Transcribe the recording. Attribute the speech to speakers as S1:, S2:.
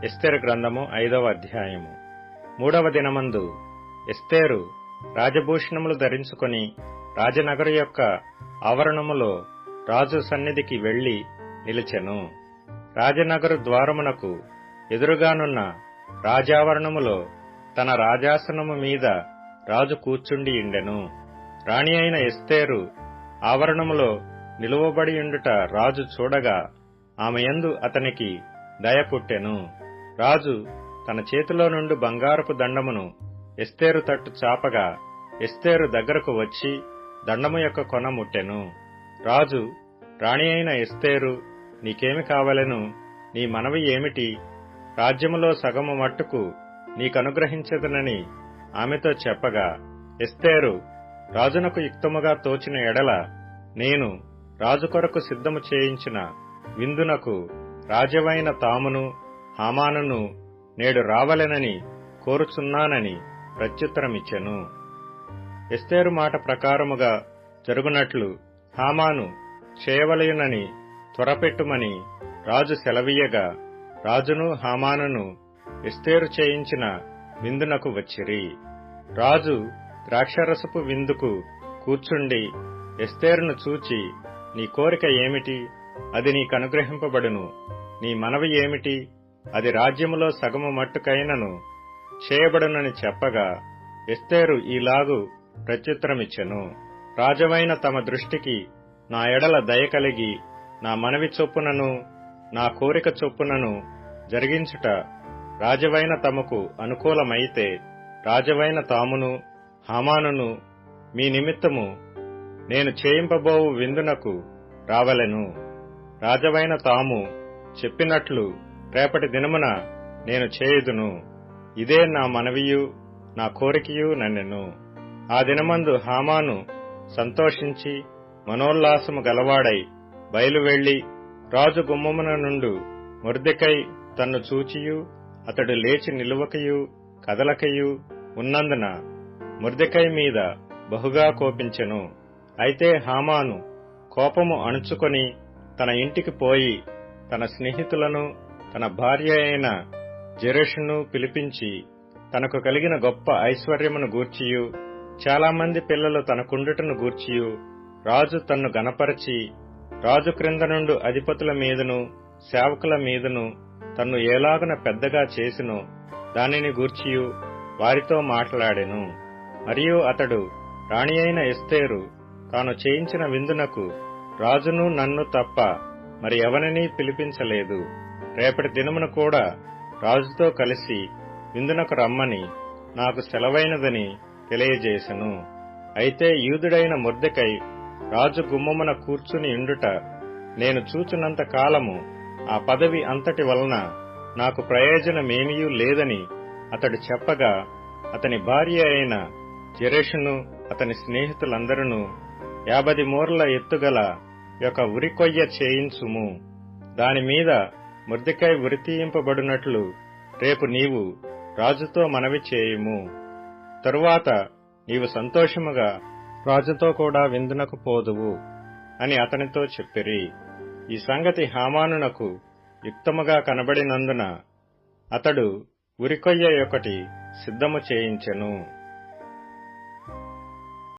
S1: ఎస్తేరు గ్రంథము 5వ అధ్యాయము. 3వ దినమందు ఎస్తేరు రాజభూషణములు ధరించుకొని రాజనగరు యొక్క ఆవరణములో రాజు సన్నిధికి వెళ్లి నిలిచెను. రాజనగరు ద్వారమునకు ఎదురుగానున్న రాజావరణములో తన రాజాసనము మీద రాజు కూర్చుండియుండెను. రాణి అయిన ఎస్తేరు ఆవరణములో నిలువబడియుండుట రాజు చూడగా ఆమె యందు అతనికి దయ పుట్టెను. రాజు తన చేతిలో నుండి బంగారపు దండమును ఎస్తేరు తట్టు చాపగా ఎస్తేరు దగ్గరకు వచ్చి దండము యొక్క కొన ముట్టెను. రాజు, రాణి అయిన ఎస్తేరు, నీకేమి కావలెను? నీ మనవి ఏమిటి? రాజ్యములో సగము మట్టుకు నీకనుగ్రహించదనని ఆమెతో చెప్పగా, ఎస్తేరు, రాజునకు యుక్తముగా తోచిన ఎడల నేను రాజు కొరకు సిద్ధము చేయించిన విందునకు రాజవైన తామును హామానును నేడు రావలెనని కోరుచున్నానని ప్రత్యుత్తరమిచ్చెను. ఎస్తేరు మాట ప్రకారముగా జరుగునట్లు హామాను చేయవలయునని త్వరపెట్టుమని రాజు సెలవీయగా, రాజును హామానును ఎస్తేరు చేయించిన విందునకు వచ్చిరి. రాజు ద్రాక్షరసపు విందుకు కూర్చుండి ఎస్తేరును చూచి, నీ కోరిక ఏమిటి? అది నీకనుగ్రహింపబడును. నీ మనవి ఏమిటి? అది రాజ్యములో సగము మట్టుకైనను చేయబడునని చెప్పగా, ఎస్తేరు ఈలాగు ప్రత్యుత్తరమిచ్చెను. రాజవైన తమ దృష్టికి నా ఎడల దయ కలిగి నా మనవి చొప్పునను నా కోరిక చొప్పునను జరిగించుట రాజవైన తమకు అనుకూలమైతే, రాజవైన తామును హామానును మీ నిమిత్తము నేను చేయింపబోవు విందునకు రావలెను. రాజవైన తాము చెప్పినట్లు రేపటి దినమున నేను చేయుదును. ఇదే నా మనవియు నా కోరికయు నన్నెను. ఆ దినమందు హామాను సంతోషించి మనోల్లాసము గలవాడై బయలువెళ్లి రాజు గుమ్మమున నుండు మొర్దెకై తన్ను చూచియు అతడు లేచి నిలువకయు కదలకయు ఉన్నందున మొర్దెకై మీద బహుగా కోపించెను. అయితే హామాను కోపము అణుచుకొని తన ఇంటికి పోయి తన స్నేహితులను తన భార్య అయిన జెరెషును పిలిపించి తనకు కలిగిన గొప్ప ఐశ్వర్యమును గూర్చియు చాలామంది పిల్లలు తనకుండుటను గూర్చియు రాజు తన్ను గణపరచి రాజు క్రింద నుండు అధిపతుల మీదను సేవకుల మీదను తన్ను ఏలాగున పెద్దగా చేసినో దానిని గూర్చియు వారితో మాట్లాడెను. మరియు అతడు రాణి అయిన ఎస్తేరు తాను చేయించిన విందునకు రాజును నన్ను తప్ప మరి ఎవరినీ పిలిపించలేదు. రేపటి దినమున కూడా రాజుతో కలిసి విందునకు రమ్మని నాకు సెలవైనదని తెలియజేసెను. అయితే యూదుడైన మొర్దెకై రాజు గుమ్మమున కూర్చుని ఉండుట నేను చూచున్నంత కాలము ఆ పదవి అంతటి వలన నాకు ప్రయోజనమేమీ లేదని అతడు చెప్పగా, అతని భార్య అయిన జెరెషును అతని స్నేహితులందరూ 50 మూరల ఎత్తుగల యొక్క ఉరికొయ్య చేయించుము. దానిమీద మొర్దెకై ఉరితీయింపబడినట్లు రేపు నీవు రాజుతో మనవి చేయుము. తరువాత నీవు సంతోషముగా రాజుతో కూడా విందునకు పోదువు అని అతనితో చెప్పిరి. ఈ సంగతి హామానునకు యుక్తముగా కనబడినందున అతడు ఉరికొయ్య ఒకటి సిద్ధము చేయించెను.